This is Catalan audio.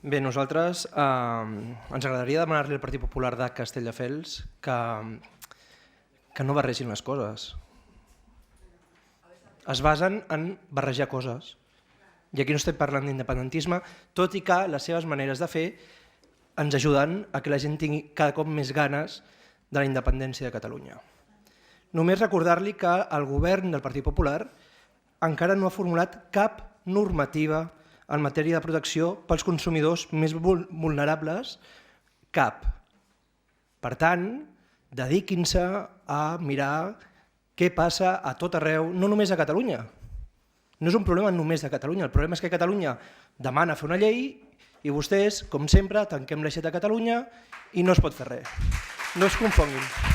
Bé, nosaltres ens agradaria demanar-li al Partit Popular de Castelldefels que no barregin les coses. Es basen en barrejar coses. I aquí no estem parlant d'independentisme, tot i que les seves maneres de fer ens ajuden a que la gent tingui cada cop més ganes de la independència de Catalunya. Només recordar-li que el govern del Partit Popular encara no ha formulat cap normativa en matèria de protecció pels consumidors més vulnerables, cap. Per tant, dediquin-se a mirar què passa a tot arreu, no només a Catalunya. No és un problema només de Catalunya, el problema és que Catalunya demana fer una llei i vostès, com sempre, tanquem l'aixeta a Catalunya i no es pot fer res. No es confonguin.